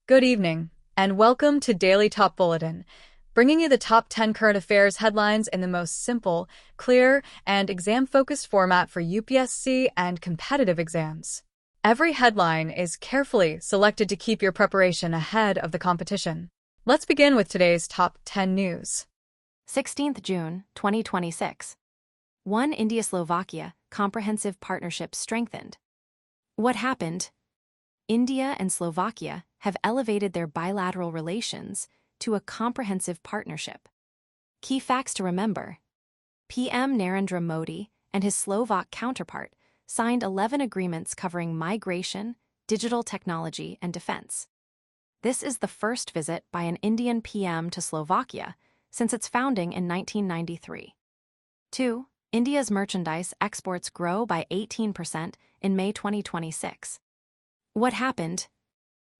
Good evening, and welcome to Daily Top Bulletin, bringing you the top 10 current affairs headlines in the most simple, clear, and exam-focused format for UPSC and competitive exams. Every headline is carefully selected to keep your preparation ahead of the competition. Let's begin with today's top 10 news. 16th June, 2026. 1. India-Slovakia comprehensive partnership strengthened. What happened? India and Slovakia have elevated their bilateral relations to a comprehensive partnership. Key facts to remember. PM Narendra Modi and his Slovak counterpart signed 11 agreements covering migration, digital technology, and defense. This is the first visit by an Indian PM to Slovakia since its founding in 1993. 2. India's merchandise exports grow by 18% in May 2026. What happened?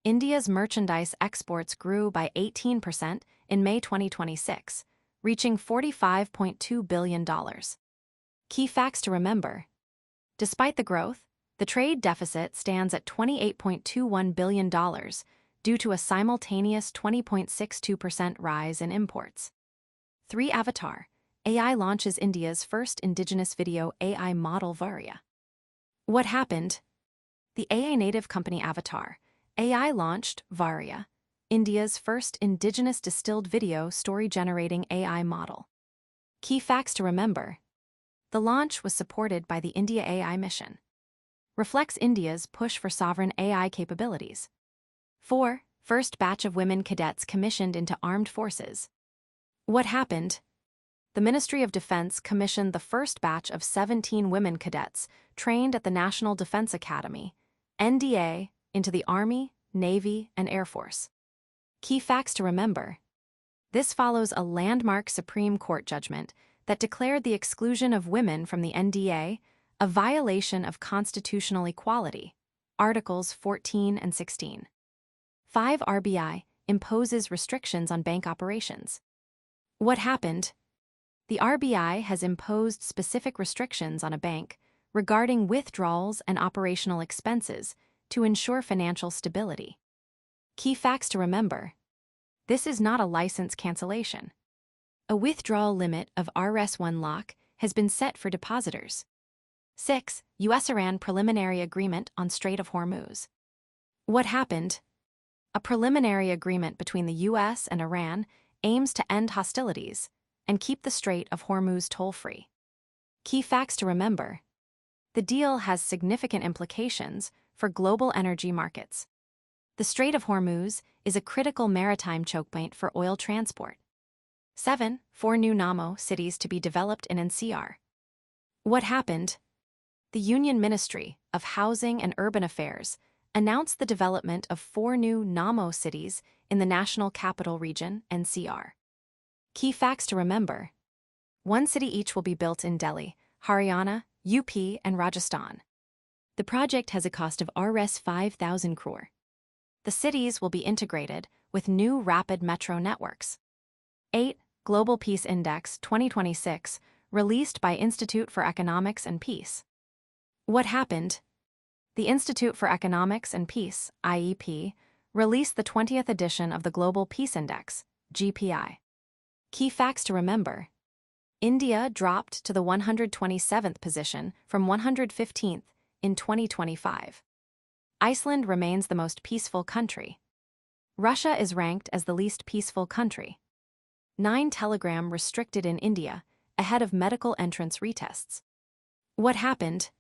India's merchandise exports grew by 18% in May 2026, reaching $45.2 billion. Key facts to remember. Despite the growth, the trade deficit stands at $28.21 billion due to a simultaneous 20.62% rise in imports. 3. Avatar. AI launches India's first indigenous video AI model Varia. What happened? The AI native company Avatar AI launched Varia, India's first indigenous distilled video story-generating AI model. Key facts to remember. The launch was supported by the India AI mission. Reflects India's push for sovereign AI capabilities. 4. First batch of women cadets commissioned into armed forces. What happened? The Ministry of Defense commissioned the first batch of 17 women cadets trained at the National Defense Academy, NDA, into the Army, Navy, and Air Force. Key facts to remember. This follows a landmark Supreme Court judgment that declared the exclusion of women from the NDA a violation of constitutional equality, Articles 14 and 16. 5. RBI imposes restrictions on bank operations. What happened? The RBI has imposed specific restrictions on a bank regarding withdrawals and operational expenses to ensure financial stability. Key facts to remember. This is not a license cancellation. A withdrawal limit of Rs1 lakh has been set for depositors. 6. US-Iran preliminary agreement on Strait of Hormuz. What happened? A preliminary agreement between the US and Iran aims to end hostilities and keep the Strait of Hormuz toll-free. Key facts to remember. The deal has significant implications for global energy markets. The Strait of Hormuz is a critical maritime chokepoint for oil transport. 7. 4 new NAMO cities to be developed in NCR. What happened? The Union Ministry of Housing and Urban Affairs announced the development of 4 new NAMO cities in the National Capital Region, NCR. Key facts to remember. 1 city each will be built in Delhi, Haryana, UP, and Rajasthan. The project has a cost of Rs 5,000 crore. The cities will be integrated with new rapid metro networks. 8. Global Peace Index 2026, released by Institute for Economics and Peace. What happened? The Institute for Economics and Peace, IEP, released the 20th edition of the Global Peace Index, GPI. Key facts to remember. India dropped to the 127th position from 115th in 2025. Iceland remains the most peaceful country. Russia is ranked as the least peaceful country. 9. Telegram restricted in India, ahead of medical entrance retests. What happened?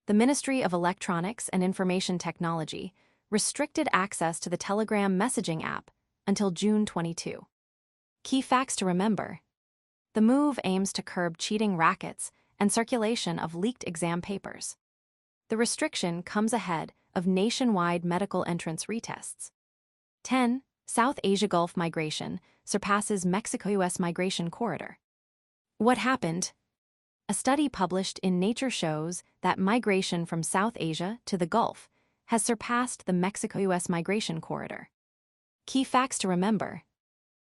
The Ministry of Electronics and Information Technology restricted access to the Telegram messaging app until June 22. Key facts to remember. The move aims to curb cheating rackets and circulation of leaked exam papers. The restriction comes ahead of nationwide medical entrance retests. 10. South Asia Gulf migration surpasses Mexico-US migration corridor. What happened? A study published in Nature shows that migration from South Asia to the Gulf has surpassed the Mexico-US migration corridor. Key facts to remember.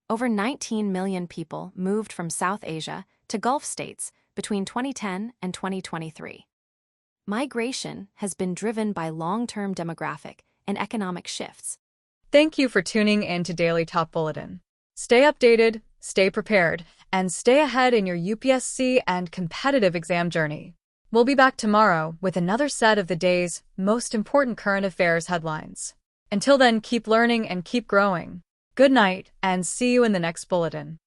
Over 19 million people moved from South Asia to Gulf states between 2010 and 2023. Migration has been driven by long-term demographic and economic shifts. Thank you for tuning in to Daily Top Bulletin. Stay updated, stay prepared, and stay ahead in your UPSC and competitive exam journey. We'll be back tomorrow with another set of the day's most important current affairs headlines. Until then, keep learning and keep growing. Good night, and see you in the next bulletin.